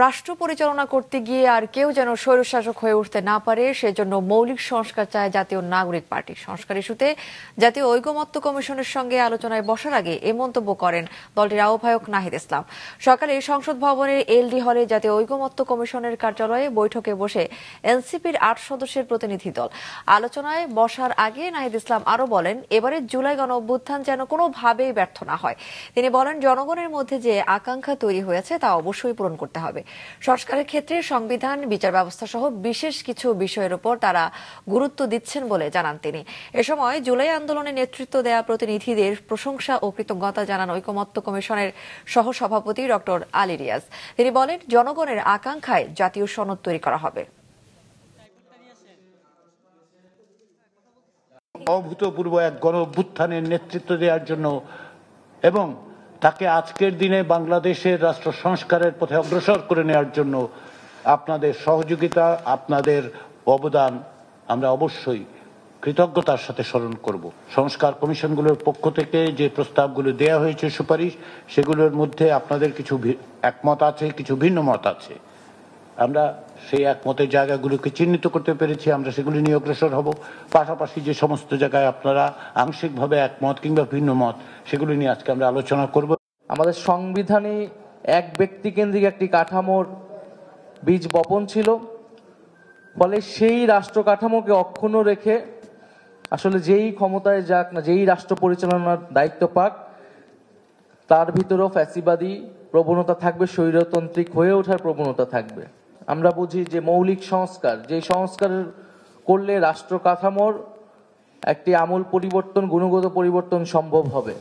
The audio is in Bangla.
রাষ্ট্র পরিচালনা করতে গিয়ে আর কেউ যেন স্বৈরশাসক হয়ে উঠতে না পারে সেজন্য মৌলিক সংস্কার চায় জাতীয় নাগরিক পার্টি। সংস্কার ইস্যুতে জাতীয় ঐকমত্য কমিশনের সঙ্গে আলোচনায় বসার আগে এ মন্তব্য করেন দলটির আহ্বায়ক নাহিদ ইসলাম। সকালে সংসদ ভবনের এলডি হলে জাতীয় ঐকমত্য কমিশনের কার্যালয়ে বৈঠকে বসে এনসিপির ৮ সদস্যের প্রতিনিধি দল। আলোচনায় বসার আগে নাহিদ ইসলাম আরো বলেন, এবারে জুলাই গণ অভ্যুত্থান যেন কোনোভাবেই ব্যর্থ না হয়। তিনি বলেন, জনগণের মধ্যে যে আকাঙ্ক্ষা তৈরি হয়েছে তা অবশ্যই পূরণ করতে হবে। সংস্কারের ক্ষেত্রে সংবিধান, বিচার ব্যবস্থা সহ বিশেষ কিছু বিষয়ের উপর তারা গুরুত্ব দিচ্ছেন বলে জানান তিনি। এ সময় জুলাই আন্দোলনে নেতৃত্ব দেয়া প্রতিনিধিদের প্রশংসা ও কৃতজ্ঞতা জানান ঐকমত্য কমিশনের সহসভাপতি ডক্টর আলী রিয়াজ। তিনি বলেন, জনগণের আকাঙ্ক্ষায় জাতীয় সনদ তৈরি করা হবে। অভূতপূর্ব এক গণ অভ্যুত্থানের নেতৃত্ব দেওয়ার জন্য এবং তাকে আজকের দিনে বাংলাদেশের রাষ্ট্র সংস্কারের পথে অগ্রসর করে নেওয়ার জন্য আপনাদের সহযোগিতা, আপনাদের অবদান আমরা অবশ্যই কৃতজ্ঞতার সাথে স্মরণ করব। সংস্কার কমিশনগুলোর পক্ষ থেকে যে প্রস্তাবগুলো দেয়া হয়েছে, সুপারিশ, সেগুলোর মধ্যে আপনাদের কিছু একমত আছে, কিছু ভিন্ন মত আছে। আমরা সেই একমতের জায়গাগুলোকে চিহ্নিত করতে পেরেছি, আমরা সেগুলি নিয়ে অগ্রসর হব। পাশাপাশি যে সমস্ত জায়গায় আপনারা আংশিকভাবে একমত কিংবা ভিন্ন মত, সেগুলি নিয়ে আজকে আমরা আলোচনা করব। আমাদের সংবিধানে এক ব্যক্তি কেন্দ্রিক একটি কাঠামোর বীজ বপন ছিল, ফলে সেই রাষ্ট্র কাঠামোকে অক্ষুণ্ণ রেখে আসলে যেই ক্ষমতায় যাক না, যেই রাষ্ট্র পরিচালনার দায়িত্ব পাক, তার ভিতরেও ফ্যাসিবাদী প্রবণতা থাকবে, স্বৈরতান্ত্রিক হয়ে ওঠার প্রবণতা থাকবে। আমরা বুঝি যে মৌলিক সংস্কার, যে সংস্কার করলে রাষ্ট্র কাঠামোর একটি আমূল পরিবর্তন, গুণগত পরিবর্তন সম্ভব হবে।